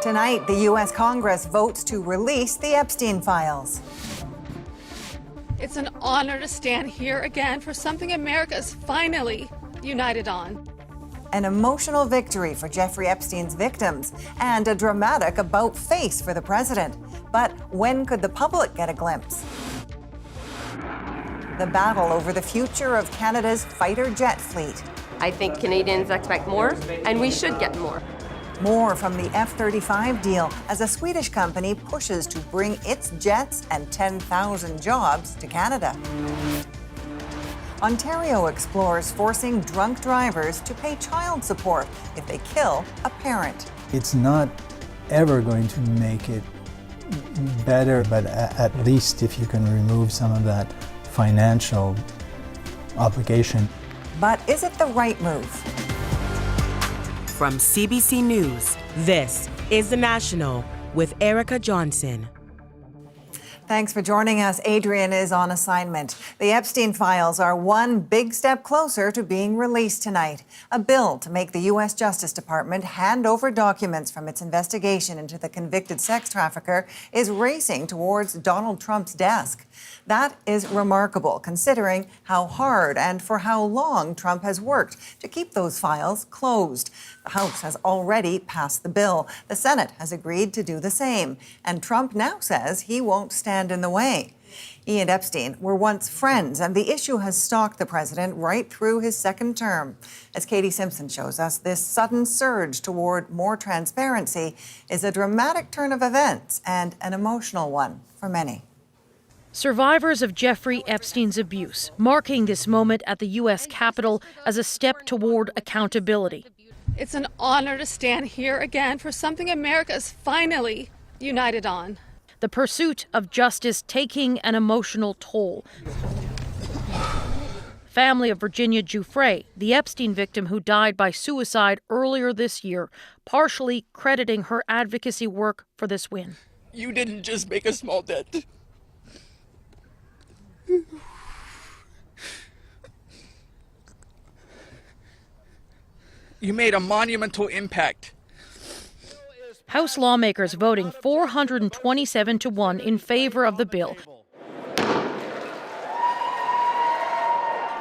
Tonight, the U.S. Congress votes to release the Epstein files. It's an honor to stand here again for something America is finally united on. An emotional victory for Jeffrey Epstein's victims and a dramatic about-face for the president. But when could the public get a glimpse? The battle over the future of Canada's fighter jet fleet. I think Canadians expect more, and we should get more. More from the F-35 deal as a Swedish company pushes to bring its jets and 10,000 jobs to Canada. Ontario explores forcing drunk drivers to pay child support if they kill a parent. It's not ever going to make it better, but at least if you can remove some of that financial obligation. But is it the right move? From CBC News, this is The National with Erica Johnson. Thanks for joining us. Adrian is on assignment. The Epstein files are one big step closer to being released tonight. A bill to make the U.S. Justice Department hand over documents from its investigation into the convicted sex trafficker is racing towards Donald Trump's desk. That is remarkable, considering how hard and for how long Trump has worked to keep those files closed. The House has already passed the bill. The Senate has agreed to do the same. And Trump now says he won't stand in the way. He and Epstein were once friends, and the issue has stalked the president right through his second term. As Katie Simpson shows us, this sudden surge toward more transparency is a dramatic turn of events and an emotional one for many. Survivors of Jeffrey Epstein's abuse marking this moment at the U.S. Capitol as a step toward accountability. It's an honor to stand here again for something America is finally united on. The pursuit of justice taking an emotional toll. Family of Virginia Giuffre, the Epstein victim who died by suicide earlier this year, partially crediting her advocacy work for this win. You didn't just make a small dent. You made a monumental impact. House lawmakers voting 427-1 in favor of the bill,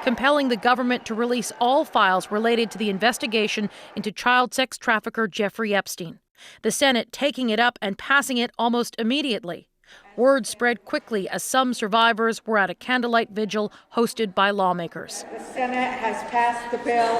compelling the government to release all files related to the investigation into child sex trafficker Jeffrey Epstein. The Senate taking it up and passing it almost immediately. Word spread quickly as some survivors were at a candlelight vigil hosted by lawmakers. The Senate has passed the bill.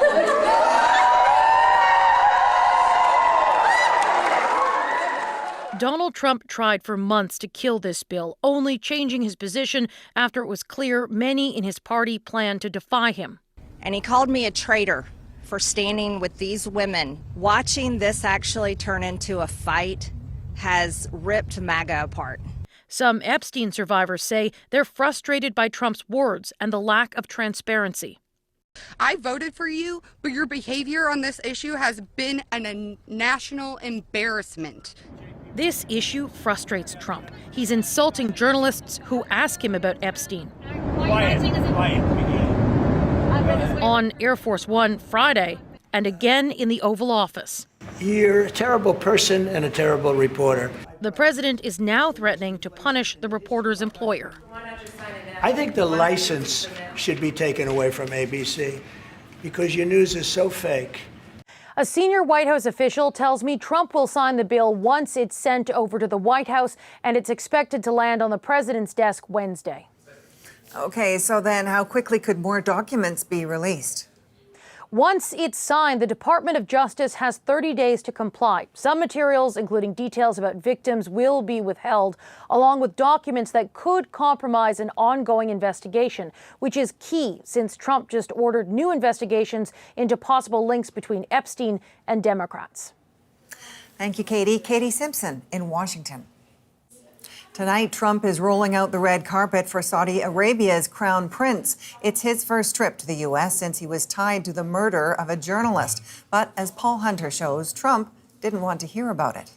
Donald Trump tried for months to kill this bill, only changing his position after it was clear many in his party planned to defy him. And he called me a traitor for standing with these women. Watching this actually turn into a fight has ripped MAGA apart. Some Epstein survivors say they're frustrated by Trump's words and the lack of transparency. I voted for you, but your behavior on this issue has been a national embarrassment. This issue frustrates Trump. He's insulting journalists who ask him about Epstein. On Air Force One Friday, and again in the Oval Office. You're a terrible person and a terrible reporter. The president is now threatening to punish the reporter's employer. I think the license should be taken away from ABC because your news is so fake. A senior White House official tells me Trump will sign the bill once it's sent over to the White House, and it's expected to land on the president's desk Wednesday. Okay, so then how quickly could more documents be released? Once it's signed, the Department of Justice has 30 days to comply. Some materials, including details about victims, will be withheld, along with documents that could compromise an ongoing investigation, which is key since Trump just ordered new investigations into possible links between Epstein and Democrats. Thank you, Katie. Katie Simpson in Washington. Tonight, Trump is rolling out the red carpet for Saudi Arabia's crown prince. It's his first trip to the U.S. since he was tied to the murder of a journalist. But as Paul Hunter shows, Trump didn't want to hear about it.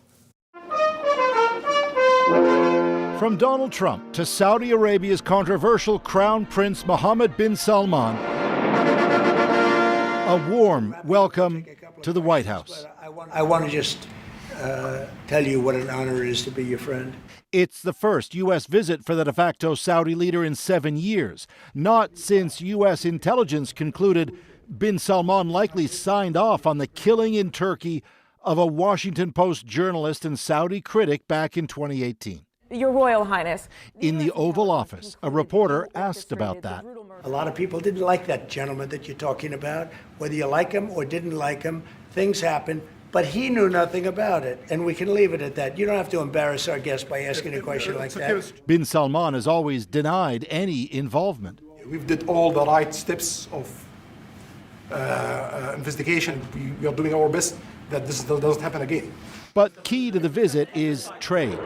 From Donald Trump to Saudi Arabia's controversial crown prince Mohammed bin Salman, a warm welcome to the White House. I want to just tell you what an honor it is to be your friend. It's the first U.S. visit for the de facto Saudi leader in 7 years, not since U.S. intelligence concluded bin Salman likely signed off on the killing in Turkey of a Washington Post journalist and Saudi critic back in 2018. Your Royal Highness. In the Oval Office, a reporter asked about that. A lot of people didn't like that gentleman that you're talking about. Whether you like him or didn't like him, things happen. But he knew nothing about it, and we can leave it at that. You don't have to embarrass our guest by asking a question like that. Bin Salman has always denied any involvement. We've did all the right steps of investigation. We are doing our best that this doesn't happen again. But key to the visit is trade,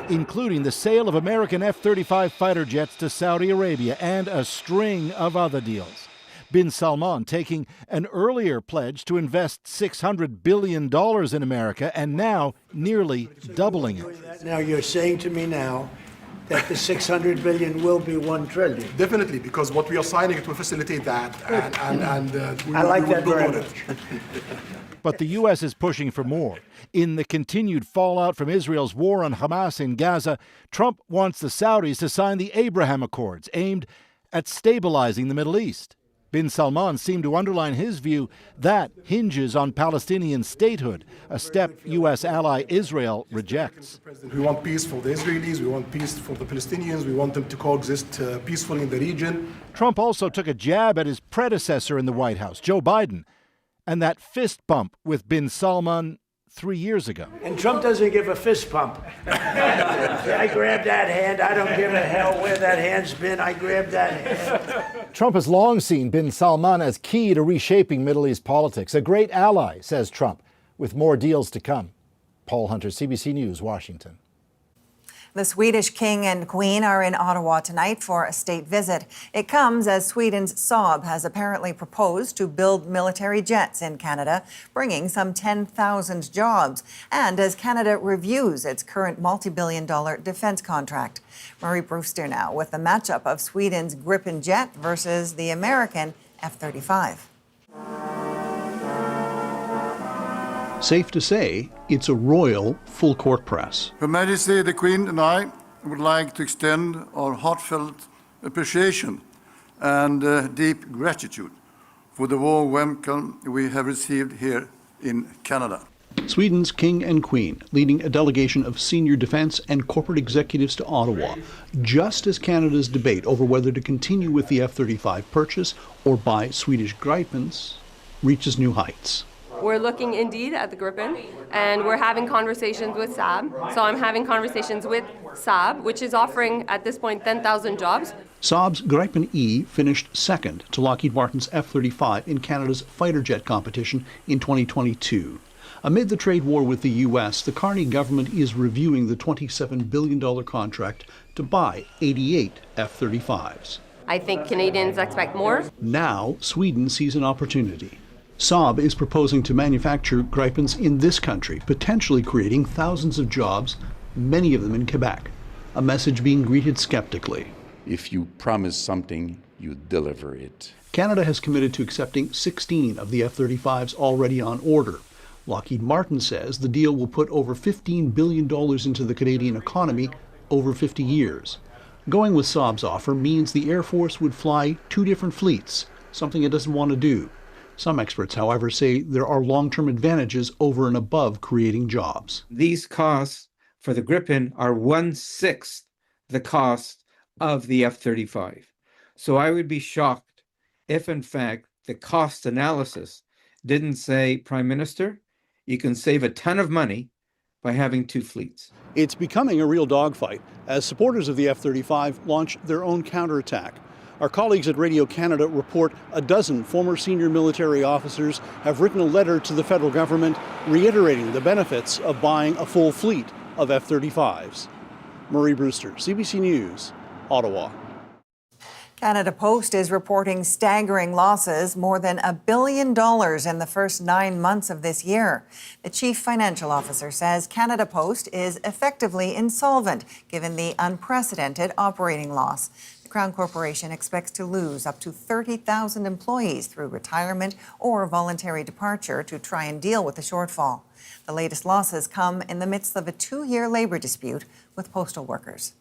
including the sale of American F-35 fighter jets to Saudi Arabia and a string of other deals. Bin Salman taking an earlier pledge to invest $600 billion in America and now nearly doubling it. Now you're saying to me now that the $600 billion will be $1 trillion. Definitely, because what we are signing it will facilitate that, and I like that very much. But the U.S. is pushing for more. In the continued fallout from Israel's war on Hamas in Gaza, Trump wants the Saudis to sign the Abraham Accords, aimed at stabilizing the Middle East. Bin Salman seemed to underline his view that hinges on Palestinian statehood, a step U.S. ally Israel rejects. We want peace for the Israelis, we want peace for the Palestinians, we want them to coexist peacefully in the region. Trump also took a jab at his predecessor in the White House, Joe Biden, and that fist bump with bin Salman 3 years ago. And Trump doesn't give a fist pump. I grabbed that hand. I don't give a hell where that hand's been. I grabbed that hand. Trump has long seen bin Salman as key to reshaping Middle East politics. A great ally, says Trump, with more deals to come. Paul Hunter, CBC News, Washington. The Swedish king and queen are in Ottawa tonight for a state visit. It comes as Sweden's Saab has apparently proposed to build military jets in Canada, bringing some 10,000 jobs, and as Canada reviews its current multi-billion-dollar defense contract. Marie Brewster now with the matchup of Sweden's Gripen jet versus the American F-35. Safe to say, it's a royal full-court press. Her Majesty the Queen and I would like to extend our heartfelt appreciation and deep gratitude for the warm welcome we have received here in Canada. Sweden's King and Queen leading a delegation of senior defense and corporate executives to Ottawa, just as Canada's debate over whether to continue with the F-35 purchase or buy Swedish Gripens reaches new heights. We're looking indeed at the Gripen, and we're having conversations with Saab. So I'm having conversations with Saab, which is offering at this point 10,000 jobs. Saab's Gripen E finished second to Lockheed Martin's F-35 in Canada's fighter jet competition in 2022. Amid the trade war with the U.S., the Carney government is reviewing the $27 billion contract to buy 88 F-35s. I think Canadians expect more. Now, Sweden sees an opportunity. Saab is proposing to manufacture Gripens in this country, potentially creating thousands of jobs, many of them in Quebec, a message being greeted skeptically. If you promise something, you deliver it. Canada has committed to accepting 16 of the F-35s already on order. Lockheed Martin says the deal will put over $15 billion into the Canadian economy over 50 years. Going with Saab's offer means the Air Force would fly 2 different fleets, something it doesn't want to do. Some experts, however, say there are long-term advantages over and above creating jobs. These costs for the Gripen are 1/6 the cost of the F-35. So I would be shocked if, in fact, the cost analysis didn't say, Prime Minister, you can save a ton of money by having 2 fleets. It's becoming a real dogfight as supporters of the F-35 launch their own counterattack. Our colleagues at Radio Canada report a dozen former senior military officers have written a letter to the federal government reiterating the benefits of buying a full fleet of F-35s. Marie Brewster, CBC News, Ottawa. Canada Post is reporting staggering losses, more than $1 billion in the first 9 months of this year. The chief financial officer says Canada Post is effectively insolvent, given the unprecedented operating loss. The Crown Corporation expects to lose up to 30,000 employees through retirement or voluntary departure to try and deal with the shortfall. The latest losses come in the midst of a 2-year labor dispute with postal workers.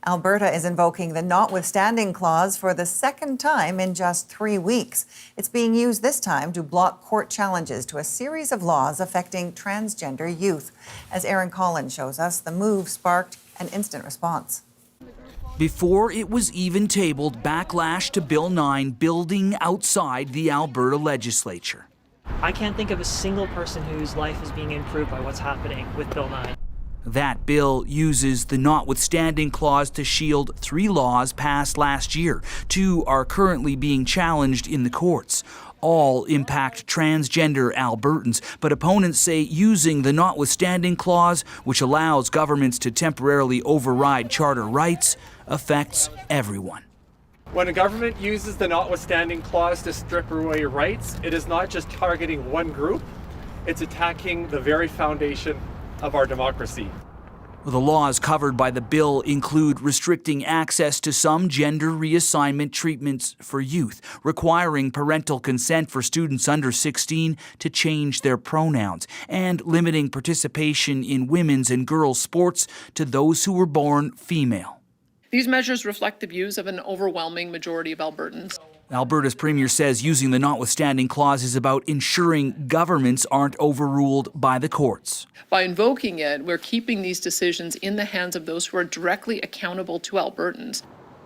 Alberta is invoking the notwithstanding clause for the second time in just 3 weeks. It's being used this time to block court challenges to a series of laws affecting transgender youth. As Aaron Collins shows us, the move sparked an instant response. Before it was even tabled, backlash to Bill 9 building outside the Alberta legislature. I can't think of a single person whose life is being improved by what's happening with Bill 9. That bill uses the notwithstanding clause to shield 3 laws passed last year. 2 are currently being challenged in the courts. All impact transgender Albertans, but opponents say using the notwithstanding clause, which allows governments to temporarily override charter rights, affects everyone. When a government uses the notwithstanding clause to strip away rights, it is not just targeting one group, it's attacking the very foundation of our democracy. The laws covered by the bill include restricting access to some gender reassignment treatments for youth, requiring parental consent for students under 16 to change their pronouns, and limiting participation in women's and girls' sports to those who were born female. These measures reflect the views of an overwhelming majority of Albertans. Alberta's premier says using the notwithstanding clause is about ensuring governments aren't overruled by the courts. By invoking it, we're keeping these decisions in the hands of those who are directly accountable to Albertans.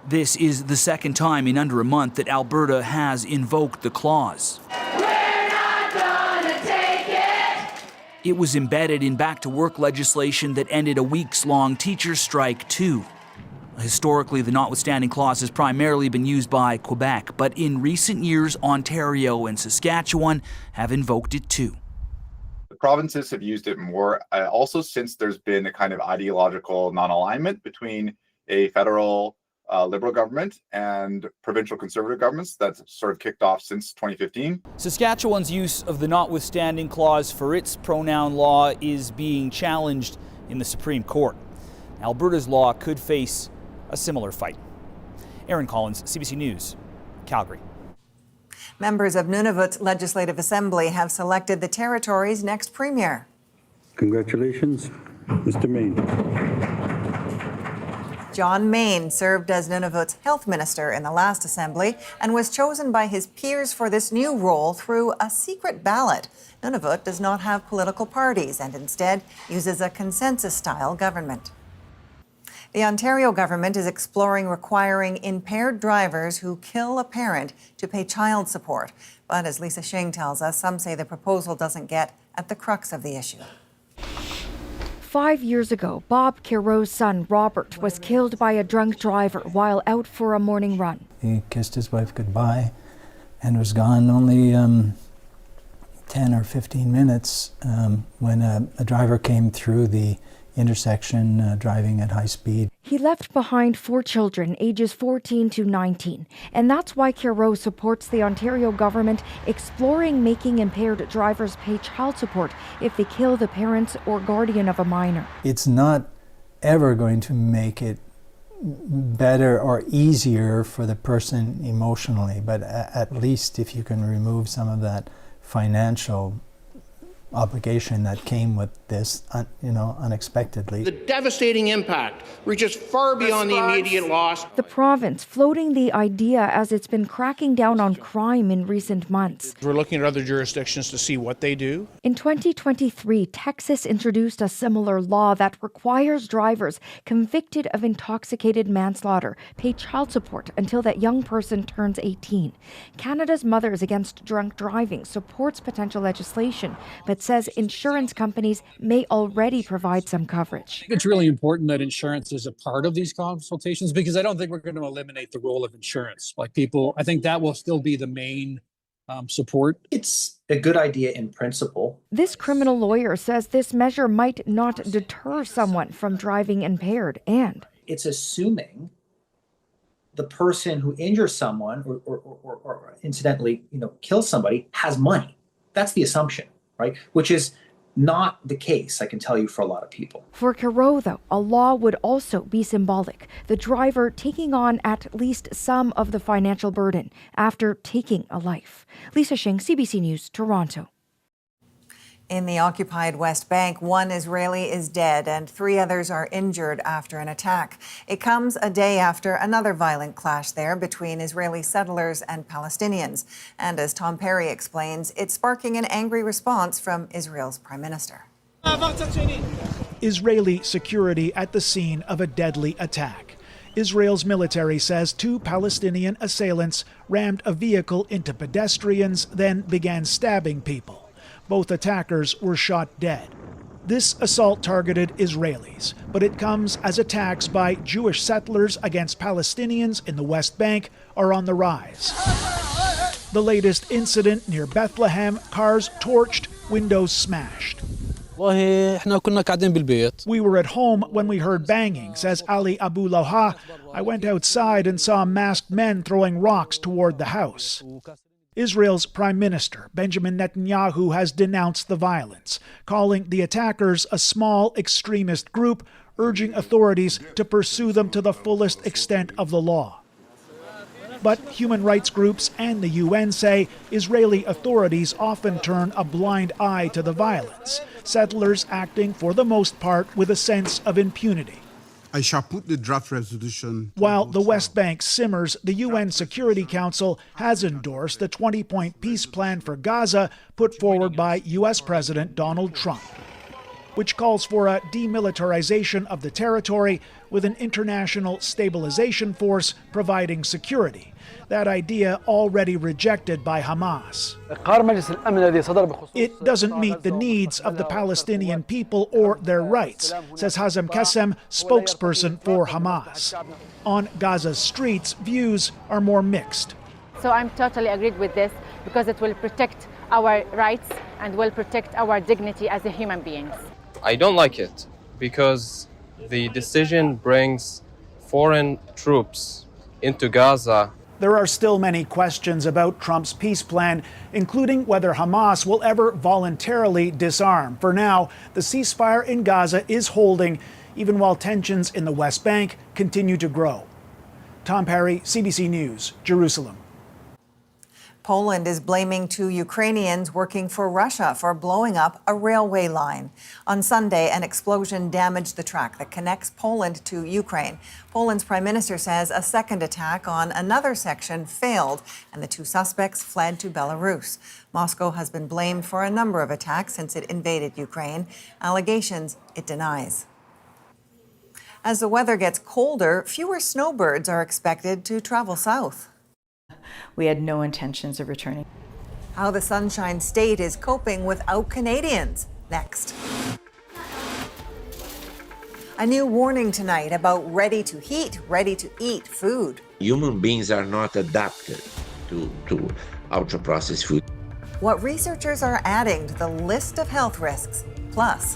This is the second time in under a month that Alberta has invoked the clause. We're not gonna take it! It was embedded in back-to-work legislation that ended a weeks-long teacher strike, too. Historically, the notwithstanding clause has primarily been used by Quebec, but in recent years, Ontario and Saskatchewan have invoked it too. The provinces have used it more, also since there's been a kind of ideological non-alignment between a federal Liberal government and provincial Conservative governments that's sort of kicked off since 2015. Saskatchewan's use of the notwithstanding clause for its pronoun law is being challenged in the Supreme Court. Alberta's law could face a similar fight. Aaron Collins, CBC News, Calgary. Members of Nunavut's Legislative Assembly have selected the territory's next premier. Congratulations, Mr. Maine. John Maine served as Nunavut's health minister in the last assembly and was chosen by his peers for this new role through a secret ballot. Nunavut does not have political parties and instead uses a consensus-style government. The Ontario government is exploring requiring impaired drivers who kill a parent to pay child support. But as Lisa Shing tells us, some say the proposal doesn't get at the crux of the issue. 5 years ago, Bob Kiro's son, Robert, was killed by a drunk driver while out for a morning run. He kissed his wife goodbye and was gone only 10 or 15 minutes when a driver came through the intersection driving at high speed. He left behind 4 children, ages 14 to 19, and that's why Kiro supports the Ontario government exploring making impaired drivers pay child support if they kill the parents or guardian of a minor. It's not ever going to make it better or easier for the person emotionally, but at least if you can remove some of that financial obligation that came with this, unexpectedly. The devastating impact reaches far beyond the immediate loss. The province floating the idea as it's been cracking down on crime in recent months. We're looking at other jurisdictions to see what they do. In 2023, Texas introduced a similar law that requires drivers convicted of intoxicated manslaughter pay child support until that young person turns 18. Canada's Mothers Against Drunk Driving supports potential legislation, but says insurance companies may already provide some coverage. It's really important that insurance is a part of these consultations because I don't think we're going to eliminate the role of insurance. I think that will still be the main support. It's a good idea in principle. This criminal lawyer says this measure might not deter someone from driving impaired, and it's assuming the person who injures someone or incidentally, kills somebody has money. That's the assumption. Right? Which is not the case, I can tell you, for a lot of people. For Kiro, though, a law would also be symbolic, the driver taking on at least some of the financial burden after taking a life. Lisa Shing, CBC News, Toronto. In the occupied West Bank, one Israeli is dead and 3 others are injured after an attack. It comes a day after another violent clash there between Israeli settlers and Palestinians. And as Tom Perry explains, it's sparking an angry response from Israel's prime minister. Israeli security at the scene of a deadly attack. Israel's military says 2 Palestinian assailants rammed a vehicle into pedestrians, then began stabbing people. Both attackers were shot dead. This assault targeted Israelis, but it comes as attacks by Jewish settlers against Palestinians in the West Bank are on the rise. The latest incident near Bethlehem, cars torched, windows smashed. We were at home when we heard banging, says Ali Abu Loha. I went outside and saw masked men throwing rocks toward the house. Israel's Prime Minister, Benjamin Netanyahu, has denounced the violence, calling the attackers a small extremist group, urging authorities to pursue them to the fullest extent of the law. But human rights groups and the UN say Israeli authorities often turn a blind eye to the violence, settlers acting for the most part with a sense of impunity. I shall put the draft resolution. While the West Bank simmers, the UN Security Council has endorsed the 20-point peace plan for Gaza put forward by U.S. President Donald Trump, which calls for a demilitarization of the territory with an international stabilization force providing security. That idea already rejected by Hamas. It doesn't meet the needs of the Palestinian people or their rights, says Hazem Kassem, spokesperson for Hamas. On Gaza's streets, views are more mixed. So I'm totally agreed with this because it will protect our rights and will protect our dignity as a human beings. I don't like it because the decision brings foreign troops into Gaza. There are still many questions about Trump's peace plan, including whether Hamas will ever voluntarily disarm. For now, the ceasefire in Gaza is holding, even while tensions in the West Bank continue to grow. Tom Perry, CBC News, Jerusalem. Poland is blaming 2 Ukrainians working for Russia for blowing up a railway line. On Sunday, an explosion damaged the track that connects Poland to Ukraine. Poland's prime minister says a second attack on another section failed, and the 2 suspects fled to Belarus. Moscow has been blamed for a number of attacks since it invaded Ukraine, allegations it denies. As the weather gets colder, fewer snowbirds are expected to travel south. We had no intentions of returning. How the Sunshine State is coping without Canadians. Next. A new warning tonight about ready-to-heat, ready-to-eat food. Human beings are not adapted to ultra-processed food. What researchers are adding to the list of health risks. Plus,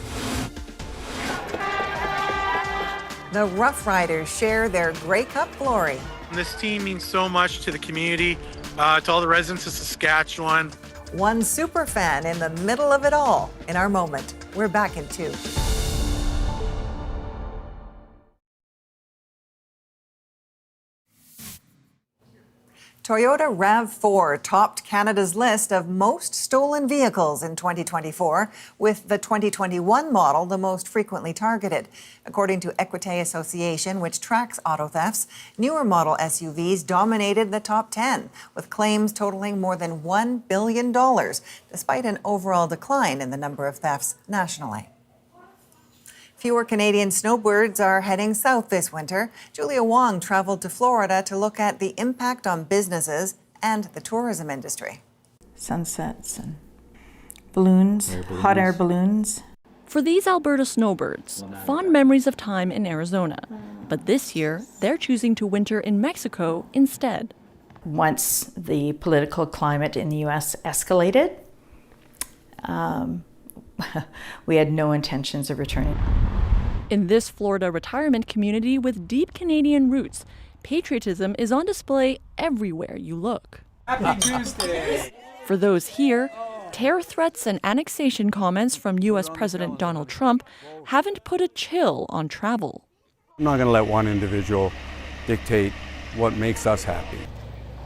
the Rough Riders share their Grey Cup glory. This team means so much to the community, to all the residents of Saskatchewan. One super fan in the middle of it all in our moment. We're back in 2. Toyota RAV4 topped Canada's list of most stolen vehicles in 2024, with the 2021 model the most frequently targeted. According to Equité Association, which tracks auto thefts, newer model SUVs dominated the top 10, with claims totaling more than $1 billion, despite an overall decline in the number of thefts nationally. Fewer Canadian snowbirds are heading south this winter. Julia Wong traveled to Florida to look at the impact on businesses and the tourism industry. Sunsets and balloons, hot air balloons. For these Alberta snowbirds, fond memories of time in Arizona. But this year, they're choosing to winter in Mexico instead. Once the political climate in the U.S. escalated, we had no intentions of returning. In this Florida retirement community with deep Canadian roots, patriotism is on display everywhere you look. Happy Tuesday! For those here, Terror threats and annexation comments from U.S. President Donald Trump haven't put a chill on travel. I'm not going to let one individual dictate what makes us happy.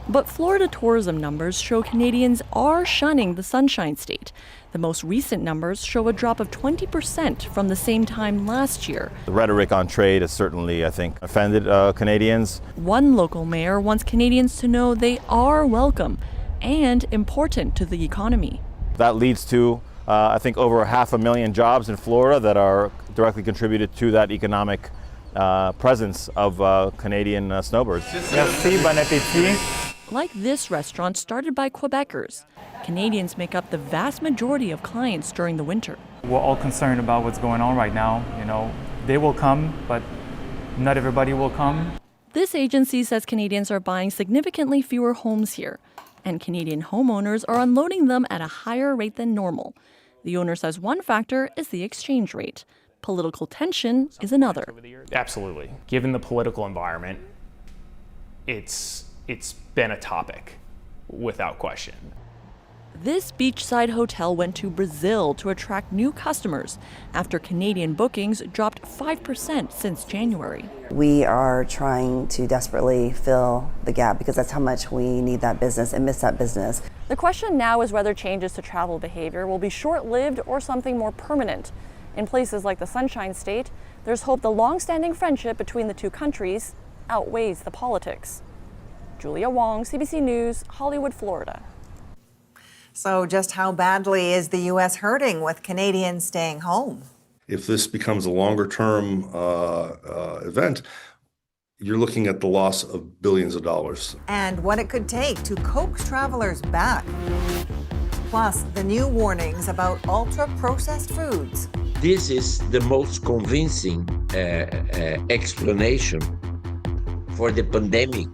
But Florida tourism numbers show Canadians are shunning the Sunshine State. The most recent numbers show a drop of 20% from the same time last year. The rhetoric on trade has certainly, I think, offended Canadians. One local mayor wants Canadians to know they are welcome and important to the economy. That leads to, I think, over 500,000 jobs in Florida that are directly contributed to that economic presence of Canadian snowbirds. Merci, bon appétit. Like this restaurant started by Quebecers, Canadians make up the vast majority of clients during the winter. We're all concerned about what's going on right now. You know, they will come, but not everybody will come. This agency says Canadians are buying significantly fewer homes here, and Canadian homeowners are unloading them at a higher rate than normal. The owner says one factor is the exchange rate. Political tension is another. Absolutely. Given the political environment, it's been a topic, without question. This beachside hotel went to Brazil to attract new customers after Canadian bookings dropped 5% since January. We are trying to desperately fill the gap because that's how much we need that business and miss that business. The question now is whether changes to travel behavior will be short-lived or something more permanent. In places like the Sunshine State, there's hope the long-standing friendship between the two countries outweighs the politics. Julia Wong, CBC News, Hollywood, Florida. So just how badly is the U.S. hurting with Canadians staying home? If this becomes a longer-term event, you're looking at the loss of billions of dollars. And what it could take to coax travelers back. Plus, the new warnings about ultra-processed foods. This is the most convincing explanation for the pandemic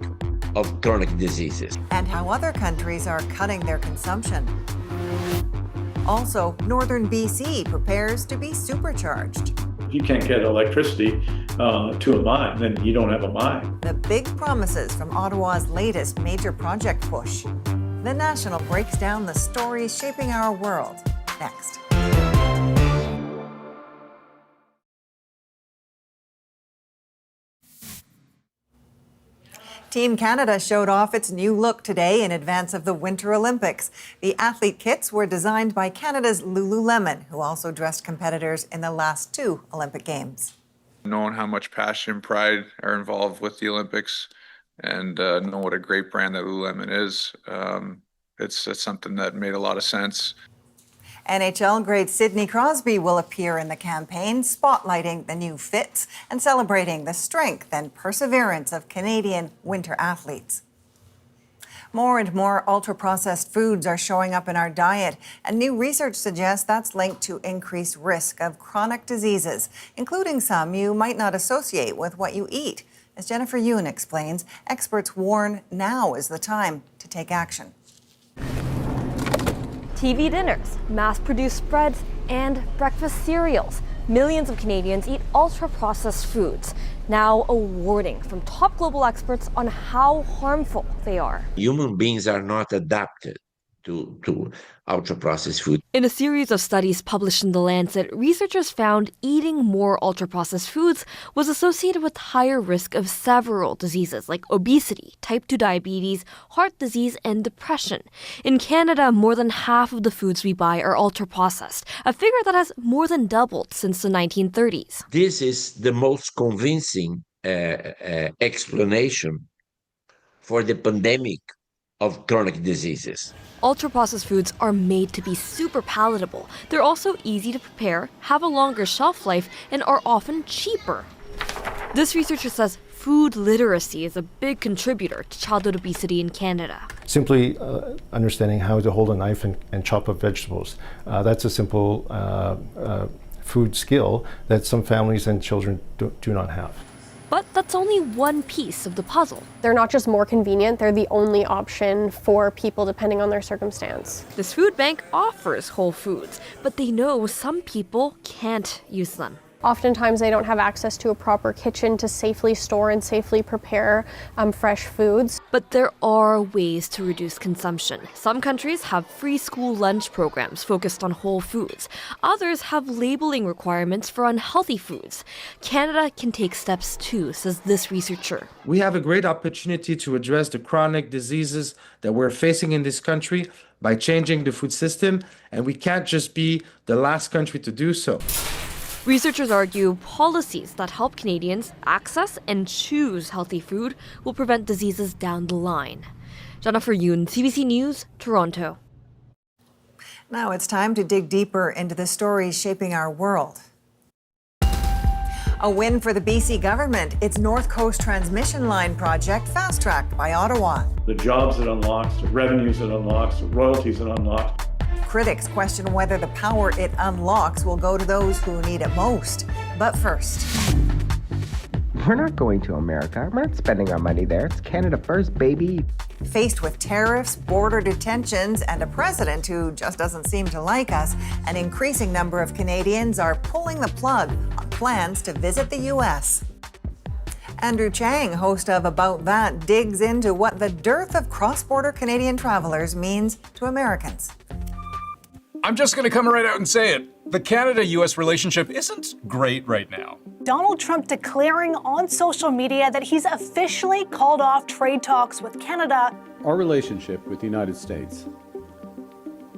of chronic diseases. And how other countries are cutting their consumption. Also, northern BC prepares to be supercharged. If you can't get electricity to a mine, then you don't have a mine. The big promises from Ottawa's latest major project push. The National breaks down the stories shaping our world. Next. Team Canada showed off its new look today in advance of the Winter Olympics. The athlete kits were designed by Canada's Lululemon, who also dressed competitors in the last two Olympic Games. Knowing how much passion and pride are involved with the Olympics and know what a great brand that Lululemon is, it's something that made a lot of sense. NHL great Sidney Crosby will appear in the campaign, spotlighting the new fits and celebrating the strength and perseverance of Canadian winter athletes. More and more ultra-processed foods are showing up in our diet, and new research suggests that's linked to increased risk of chronic diseases, including some you might not associate with what you eat. As Jennifer Yoon explains, experts warn now is the time to take action. TV dinners, mass-produced spreads, and breakfast cereals. Millions of Canadians eat ultra-processed foods. Now a warning from top global experts on how harmful they are. Human beings are not adapted to ultra-processed food. In a series of studies published in The Lancet, researchers found eating more ultra-processed foods was associated with higher risk of several diseases like obesity, type 2 diabetes, heart disease, and depression. In Canada, more than half of the foods we buy are ultra-processed, a figure that has more than doubled since the 1930s. This is the most convincing explanation for the pandemic of chronic diseases. Ultra-processed foods are made to be super palatable. They're also easy to prepare, have a longer shelf life, and are often cheaper. This researcher says food literacy is a big contributor to childhood obesity in Canada. Simply understanding how to hold a knife and chop up vegetables. That's a simple food skill that some families and children do not have. But that's only one piece of the puzzle. They're not just more convenient, they're the only option for people depending on their circumstance. This food bank offers whole foods, but they know some people can't use them. Oftentimes they don't have access to a proper kitchen to safely store and safely prepare fresh foods. But there are ways to reduce consumption. Some countries have free school lunch programs focused on whole foods. Others have labeling requirements for unhealthy foods. Canada can take steps too, says this researcher. We have a great opportunity to address the chronic diseases that we're facing in this country by changing the food system, and we can't just be the last country to do so. Researchers argue policies that help Canadians access and choose healthy food will prevent diseases down the line. Jennifer Yoon, CBC News, Toronto. Now it's time to dig deeper into the stories shaping our world. A win for the BC government. Its North Coast Transmission Line project fast-tracked by Ottawa. The jobs it unlocks, the revenues it unlocks, the royalties it unlocks. Critics question whether the power it unlocks will go to those who need it most. But first, we're not going to America. We're not spending our money there. It's Canada first, baby. Faced with tariffs, border detentions, and a president who just doesn't seem to like us, an increasing number of Canadians are pulling the plug on plans to visit the U.S. Andrew Chang, host of About That, digs into what the dearth of cross-border Canadian travelers means to Americans. I'm just going to come right out and say it. The Canada-U.S. relationship isn't great right now. Donald Trump declaring on social media that he's officially called off trade talks with Canada. Our relationship with the United States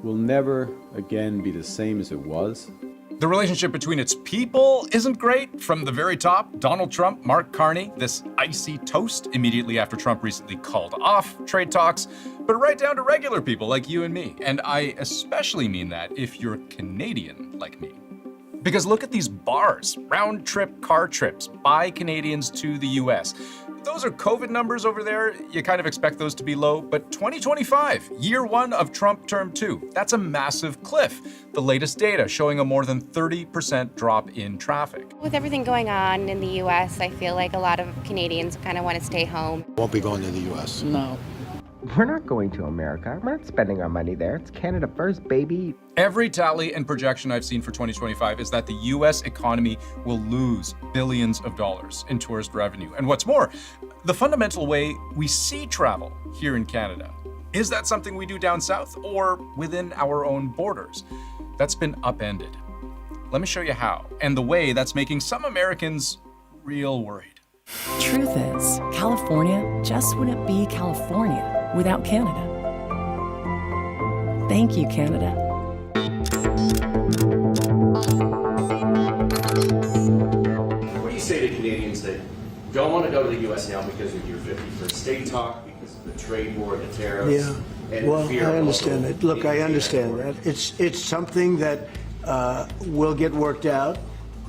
will never again be the same as it was. The relationship between its people isn't great. From the very top, Donald Trump, Mark Carney, this icy toast immediately after Trump recently called off trade talks, but right down to regular people like you and me. And I especially mean that if you're Canadian like me. Because look at these bars, round-trip car trips by Canadians to the US. Those are COVID numbers over there. You kind of expect those to be low, but 2025, year one of Trump term 2, that's a massive cliff. The latest data showing a more than 30% drop in traffic. With everything going on in the US, I feel like a lot of Canadians kind of want to stay home. Won't be going to the US. No. We're not going to America. We're not spending our money there. It's Canada first, baby. Every tally and projection I've seen for 2025 is that the US economy will lose billions of dollars in tourist revenue. And what's more, the fundamental way we see travel here in Canada, is that something we do down south or within our own borders? That's been upended. Let me show you how, and the way that's making some Americans real worried. Truth is, California just wouldn't be California without Canada. Thank you, Canada. What do you say to Canadians that don't want to go to the U.S. now because of your 51st state talk, because of the trade war, the tariffs? Yeah, and well, fear I of understand local it. Look, I understand that. It's something that will get worked out.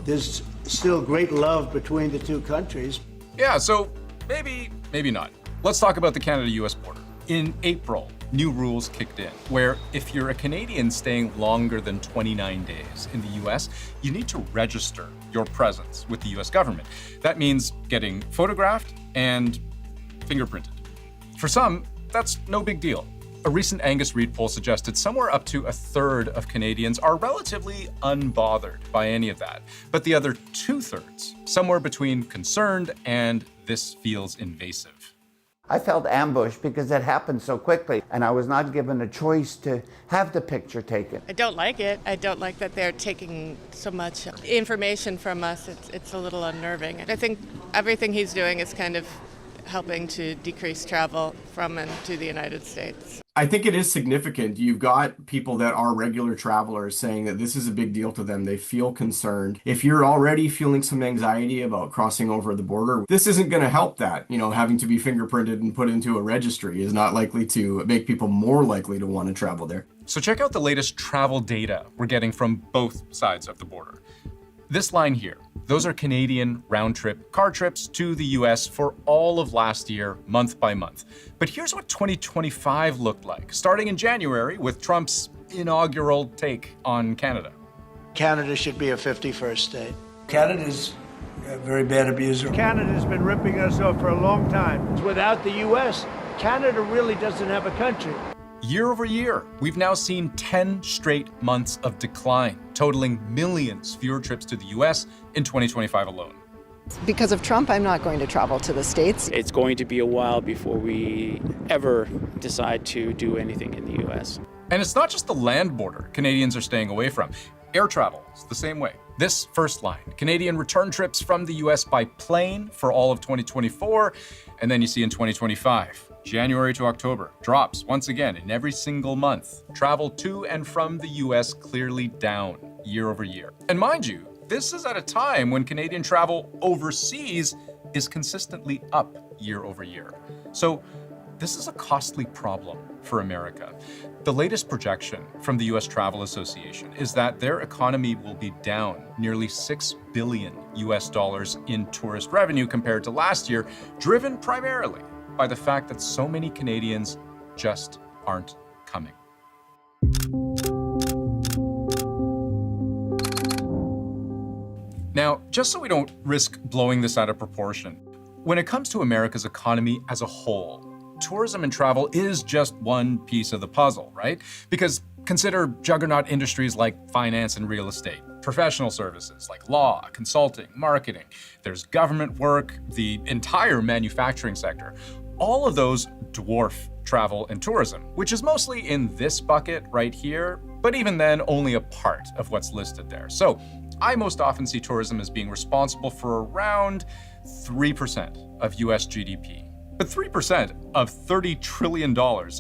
There's still great love between the two countries. Yeah, so maybe not. Let's talk about the Canada-US border. In April, new rules kicked in, where if you're a Canadian staying longer than 29 days in the US, you need to register your presence with the US government. That means getting photographed and fingerprinted. For some, that's no big deal. A recent Angus Reid poll suggested somewhere up to a third of Canadians are relatively unbothered by any of that. But the other 2/3, somewhere between concerned and this feels invasive. I felt ambushed because it happened so quickly, and I was not given a choice to have the picture taken. I don't like it. I don't like that they're taking so much information from us. It's a little unnerving. I think everything he's doing is kind of helping to decrease travel from and to the United States. I think it is significant. You've got people that are regular travelers saying that this is a big deal to them. They feel concerned. If you're already feeling some anxiety about crossing over the border, this isn't going to help that. You know, having to be fingerprinted and put into a registry is not likely to make people more likely to want to travel there. So check out the latest travel data we're getting from both sides of the border. This line here, those are Canadian round-trip car trips to the US for all of last year, month by month. But here's what 2025 looked like, starting in January with Trump's inaugural take on Canada. Canada should be a 51st state. Canada's a very bad abuser. Canada's been ripping us off for a long time. Without the U.S., Canada really doesn't have a country. Year over year, we've now seen 10 straight months of decline, totaling millions fewer trips to the US in 2025 alone. Because of Trump, I'm not going to travel to the States. It's going to be a while before we ever decide to do anything in the US. And it's not just the land border Canadians are staying away from. Air travel is the same way. This first line, Canadian return trips from the US by plane for all of 2024, and then you see in 2025, January to October, drops once again in every single month. Travel to and from the US clearly down year over year. And mind you, this is at a time when Canadian travel overseas is consistently up year over year. So this is a costly problem for America. The latest projection from the US Travel Association is that their economy will be down nearly $6 billion in tourist revenue compared to last year, driven primarily by the fact that so many Canadians just aren't coming. Now, just so we don't risk blowing this out of proportion, when it comes to America's economy as a whole, tourism and travel is just one piece of the puzzle, right? Because consider juggernaut industries like finance and real estate, professional services like law, consulting, marketing. There's government work, the entire manufacturing sector. All of those dwarf travel and tourism, which is mostly in this bucket right here, but even then, only a part of what's listed there. So I most often see tourism as being responsible for around 3% of US GDP. But 3% of $30 trillion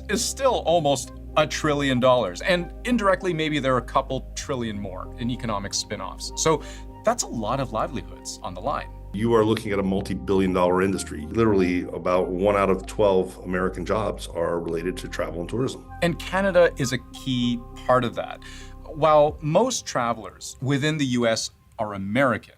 is still almost $1 trillion. And indirectly, maybe there are a couple trillion more in economic spin-offs. So that's a lot of livelihoods on the line. You are looking at a multi-billion-dollar industry. Literally about 1 out of 12 American jobs are related to travel and tourism. And Canada is a key part of that. While most travelers within the US are American,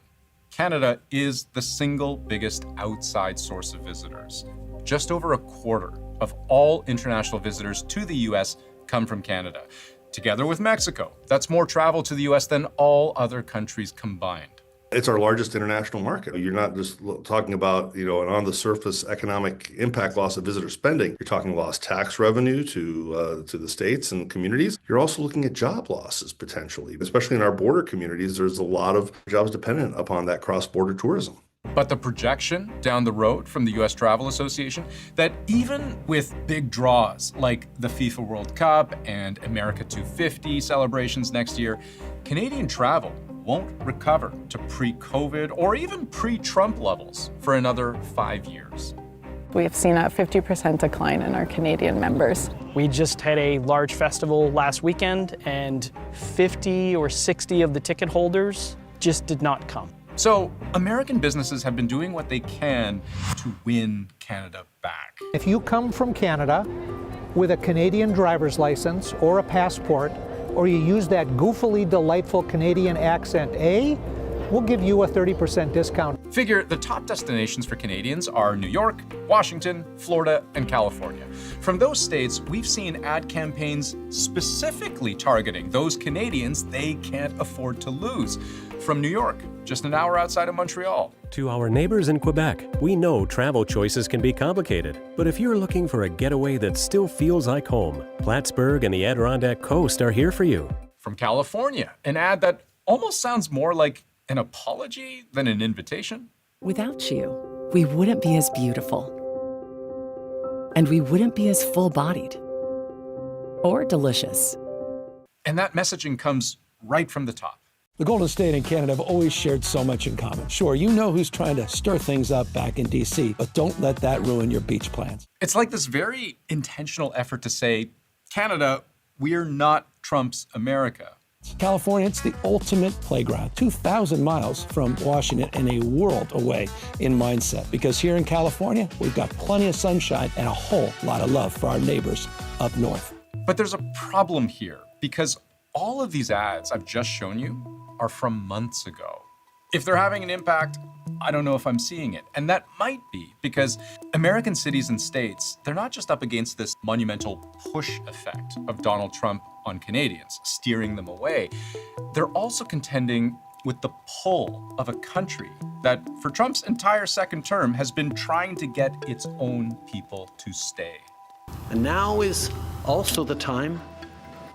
Canada is the single biggest outside source of visitors. Just over a quarter of all international visitors to the US come from Canada. Together with Mexico, that's more travel to the US than all other countries combined. It's our largest international market. You're not just talking about, an on-the-surface economic impact loss of visitor spending. You're talking lost tax revenue to the states and communities. You're also looking at job losses potentially, especially in our border communities. There's a lot of jobs dependent upon that cross-border tourism. But the projection down the road from the US Travel Association that even with big draws like the FIFA World Cup and America 250 celebrations next year, Canadian travel won't recover to pre-COVID or even pre-Trump levels for another 5 years. We have seen a 50% decline in our Canadian members. We just had a large festival last weekend, and 50 or 60 of the ticket holders just did not come. So American businesses have been doing what they can to win Canada back. If you come from Canada with a Canadian driver's license or a passport, or you use that goofily delightful Canadian accent, we'll give you a 30% discount. Figure the top destinations for Canadians are New York, Washington, Florida, and California. From those states, we've seen ad campaigns specifically targeting those Canadians they can't afford to lose. From New York, just an hour outside of Montreal. To our neighbors in Quebec, we know travel choices can be complicated, but if you're looking for a getaway that still feels like home, Plattsburgh and the Adirondack Coast are here for you. From California, an ad that almost sounds more like an apology than an invitation. Without you, we wouldn't be as beautiful. And we wouldn't be as full-bodied. Or delicious. And that messaging comes right from the top. The Golden State and Canada have always shared so much in common. Sure, you know who's trying to stir things up back in D.C., but don't let that ruin your beach plans. It's like this very intentional effort to say, Canada, we're not Trump's America. California, it's the ultimate playground, 2,000 miles from Washington and a world away in mindset. Because here in California, we've got plenty of sunshine and a whole lot of love for our neighbors up north. But there's a problem here, because all of these ads I've just shown you are from months ago. If they're having an impact, I don't know if I'm seeing it. And that might be because American cities and states, they're not just up against this monumental push effect of Donald Trump on Canadians, steering them away. They're also contending with the pull of a country that, for Trump's entire second term, has been trying to get its own people to stay. And now is also the time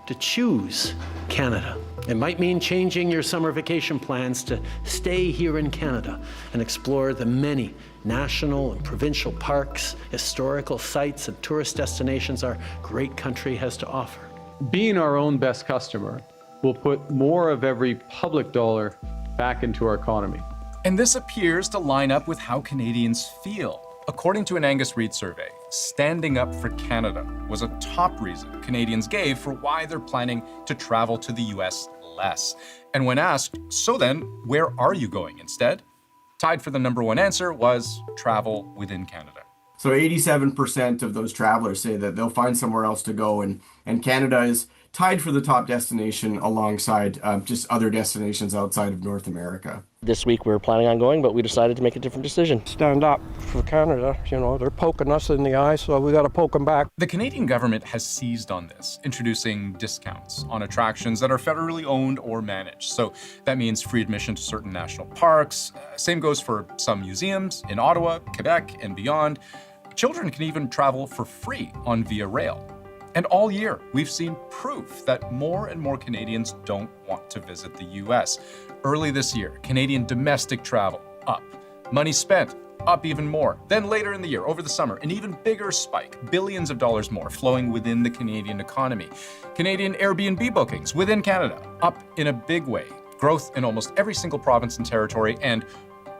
to choose Canada. It might mean changing your summer vacation plans to stay here in Canada and explore the many national and provincial parks, historical sites, and tourist destinations our great country has to offer. Being our own best customer will put more of every public dollar back into our economy. And this appears to line up with how Canadians feel. According to an Angus Reid survey, standing up for Canada was a top reason Canadians gave for why they're planning to travel to the US less. And when asked, so then, where are you going instead? Tied for the number one answer was travel within Canada. So 87% of those travelers say that they'll find somewhere else to go, and Canada is tied for the top destination alongside just other destinations outside of North America. This week we were planning on going, but we decided to make a different decision. Stand up for Canada. You know, they're poking us in the eye, so we got to poke them back. The Canadian government has seized on this, introducing discounts on attractions that are federally owned or managed. So that means free admission to certain national parks. Same goes for some museums in Ottawa, Quebec, and beyond. Children can even travel for free on Via Rail. And all year, we've seen proof that more and more Canadians don't want to visit the US. Early this year, Canadian domestic travel up. Money spent up even more. Then later in the year, over the summer, an even bigger spike, billions of dollars more flowing within the Canadian economy. Canadian Airbnb bookings within Canada up in a big way. Growth in almost every single province and territory, and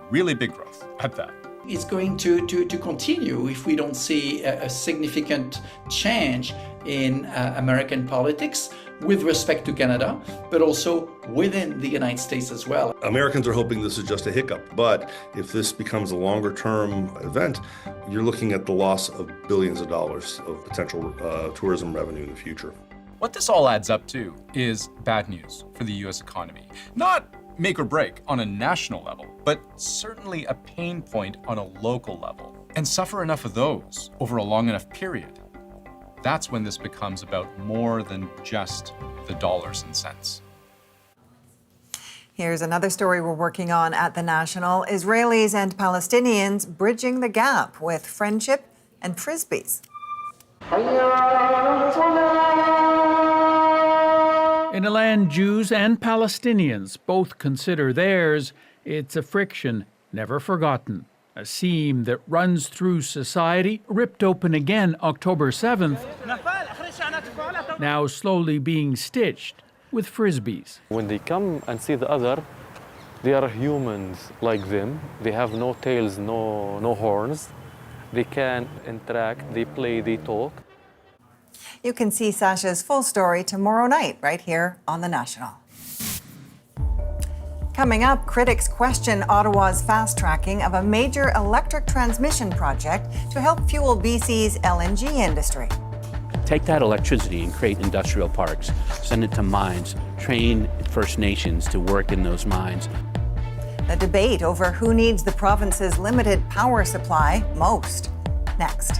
really big growth at that. It's going to continue if we don't see a significant change in American politics with respect to Canada, but also within the United States as well. Americans are hoping this is just a hiccup, but if this becomes a longer-term event, you're looking at the loss of billions of dollars of potential tourism revenue in the future. What this all adds up to is bad news for the US economy. Not make or break on a national level, but certainly a pain point on a local level. And suffer enough of those over a long enough period, that's when this becomes about more than just the dollars and cents. Here's another story we're working on at the National. Israelis and Palestinians bridging the gap with friendship and frisbees. In a land Jews and Palestinians both consider theirs, it's a friction never forgotten. A seam that runs through society, ripped open again October 7th, now slowly being stitched with frisbees. When they come and see the other, they are humans like them. They have no tails, no horns. They can interact, they play, they talk. You can see Sasha's full story tomorrow night right here on the National. Coming up, critics question Ottawa's fast-tracking of a major electric transmission project to help fuel BC's LNG industry. Take that electricity and create industrial parks, send it to mines, train First Nations to work in those mines. The debate over who needs the province's limited power supply most. Next.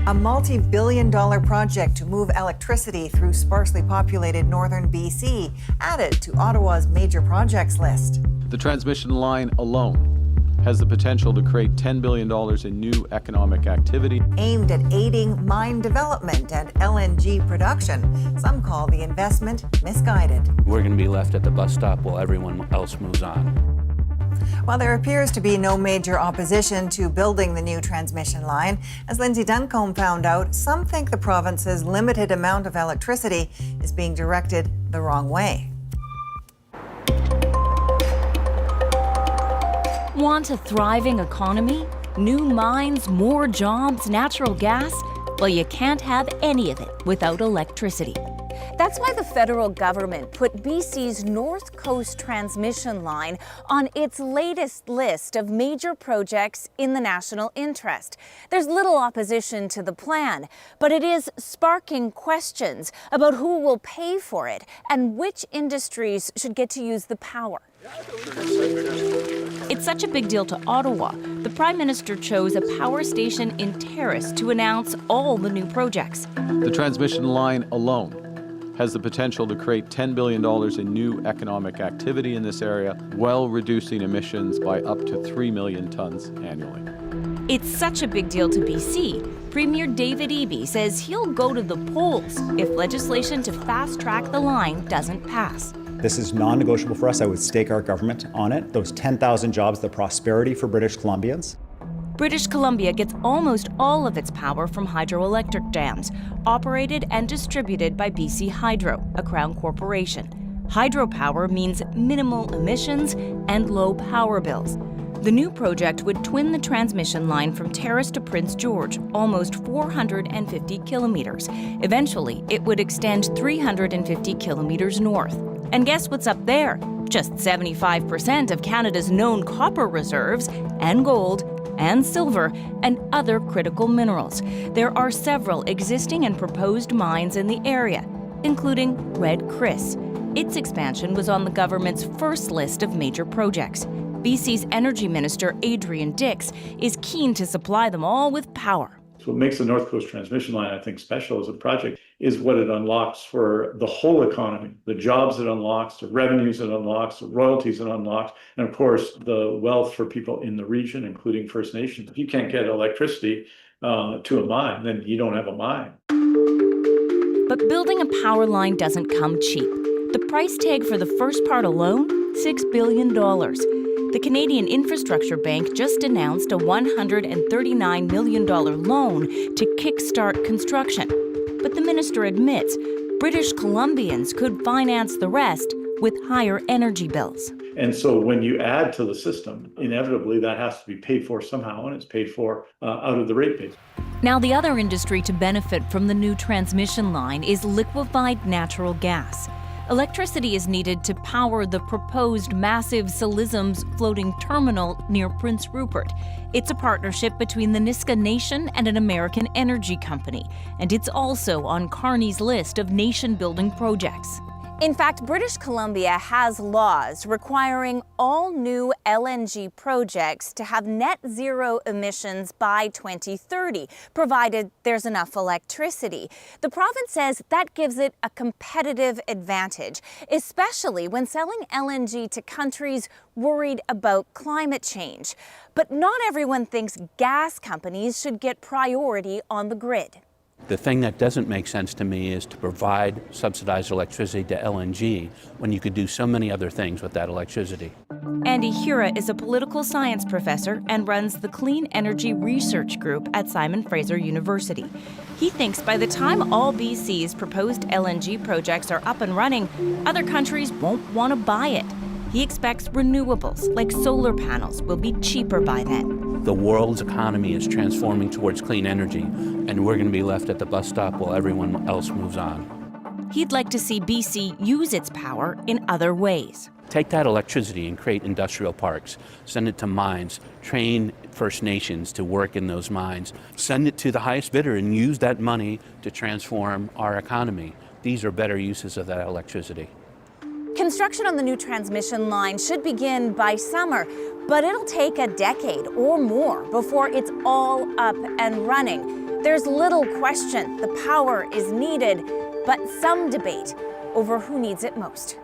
A multi-billion-dollar project to move electricity through sparsely populated northern BC added to Ottawa's major projects list. The transmission line alone has the potential to create $10 billion in new economic activity. Aimed at aiding mine development and LNG production. Some call the investment misguided. We're going to be left at the bus stop while everyone else moves on. While there appears to be no major opposition to building the new transmission line, as Lindsay Duncombe found out, some think the province's limited amount of electricity is being directed the wrong way. Want a thriving economy? New mines, more jobs, natural gas? Well, you can't have any of it without electricity. That's why the federal government put BC's North Coast transmission line on its latest list of major projects in the national interest. There's little opposition to the plan, but it is sparking questions about who will pay for it and which industries should get to use the power. It's such a big deal to Ottawa. The Prime Minister chose a power station in Terrace to announce all the new projects. The transmission line alone has the potential to create $10 billion in new economic activity in this area, while reducing emissions by up to 3 million tons annually. It's such a big deal to BC. Premier David Eby says he'll go to the polls if legislation to fast-track the line doesn't pass. This is non-negotiable for us. I would stake our government on it. Those 10,000 jobs, the prosperity for British Columbians. British Columbia gets almost all of its power from hydroelectric dams, operated and distributed by BC Hydro, a Crown corporation. Hydropower means minimal emissions and low power bills. The new project would twin the transmission line from Terrace to Prince George, almost 450 kilometers. Eventually, it would extend 350 kilometers north. And guess what's up there? Just 75% of Canada's known copper reserves, and gold, and silver, and other critical minerals. There are several existing and proposed mines in the area, including Red Chris. Its expansion was on the government's first list of major projects. BC's Energy Minister Adrian Dix is keen to supply them all with power. So what makes the North Coast Transmission Line, I think, special as a project is what it unlocks for the whole economy, the jobs it unlocks, the revenues it unlocks, the royalties it unlocks, and of course, the wealth for people in the region, including First Nations. If you can't get electricity to a mine, then you don't have a mine. But building a power line doesn't come cheap. The price tag for the first part alone, $6 billion. The Canadian Infrastructure Bank just announced a $139 million loan to kickstart construction. But the minister admits British Columbians could finance the rest with higher energy bills. And so when you add to the system, inevitably that has to be paid for somehow, and it's paid for out of the rate base. Now, the other industry to benefit from the new transmission line is liquefied natural gas. Electricity is needed to power the proposed massive Silisms floating terminal near Prince Rupert. It's a partnership between the Nisga'a Nation and an American energy company, and it's also on Carney's list of nation-building projects. In fact, British Columbia has laws requiring all new LNG projects to have net zero emissions by 2030, provided there's enough electricity. The province says that gives it a competitive advantage, especially when selling LNG to countries worried about climate change. But not everyone thinks gas companies should get priority on the grid. The thing that doesn't make sense to me is to provide subsidized electricity to LNG when you could do so many other things with that electricity. Andy Hura is a political science professor and runs the Clean Energy Research Group at Simon Fraser University. He thinks by the time all BC's proposed LNG projects are up and running, other countries won't want to buy it. He expects renewables, like solar panels, will be cheaper by then. The world's economy is transforming towards clean energy, and we're going to be left at the bus stop while everyone else moves on. He'd like to see BC use its power in other ways. Take that electricity and create industrial parks. Send it to mines. Train First Nations to work in those mines. Send it to the highest bidder and use that money to transform our economy. These are better uses of that electricity. Construction on the new transmission line should begin by summer, but it'll take a decade or more before it's all up and running. There's little question the power is needed, but some debate over who needs it most.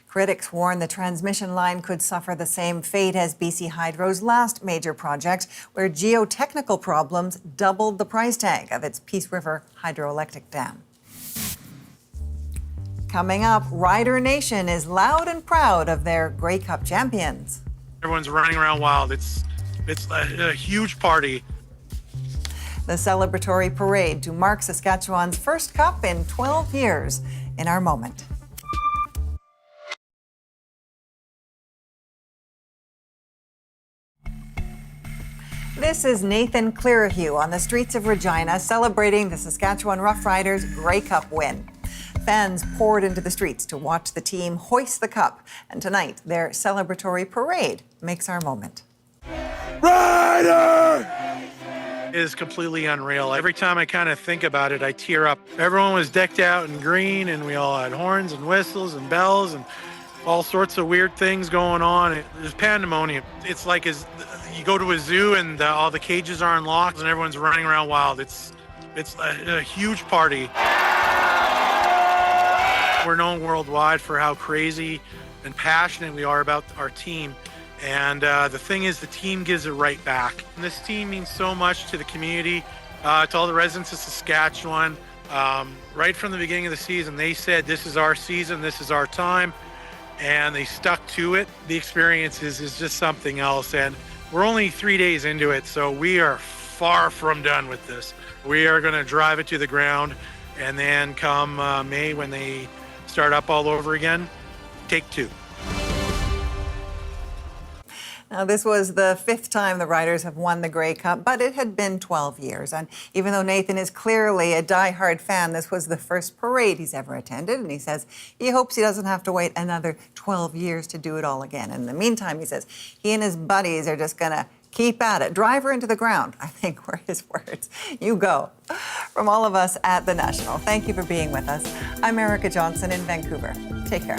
Critics warn the transmission line could suffer the same fate as BC Hydro's last major project, where geotechnical problems doubled the price tag of its Peace River hydroelectric dam. Coming up, Rider Nation is loud and proud of their Grey Cup champions. Everyone's running around wild. It's a huge party. The celebratory parade to mark Saskatchewan's first cup in 12 years in our moment. This is Nathan Clearhue on the streets of Regina celebrating the Saskatchewan Roughriders' Grey Cup win. Fans poured into the streets to watch the team hoist the cup, and tonight their celebratory parade makes our moment. Rider! It is completely unreal. Every time I kind of think about it, I tear up. Everyone was decked out in green, and we all had horns and whistles and bells and all sorts of weird things going on. It was pandemonium. It's like you go to a zoo and all the cages are unlocked and everyone's running around wild. It's a huge party. We're known worldwide for how crazy and passionate we are about our team. And the thing is, the team gives it right back. And this team means so much to the community, to all the residents of Saskatchewan. Right from the beginning of the season, they said, this is our season, this is our time, and they stuck to it. The experience is just something else, and we're only 3 days into it, so we are far from done with this. We are going to drive it to the ground, and then come May, when they start up all over again, take two. Now, this was the 5th time the Riders have won the Grey Cup, but it had been 12 years. And even though Nathan is clearly a die-hard fan, this was the first parade he's ever attended. And he says he hopes he doesn't have to wait another 12 years to do it all again. In the meantime, he says he and his buddies are just going to keep at it. Drive her into the ground, I think were his words. You go. From all of us at The National, thank you for being with us. I'm Erica Johnson in Vancouver. Take care.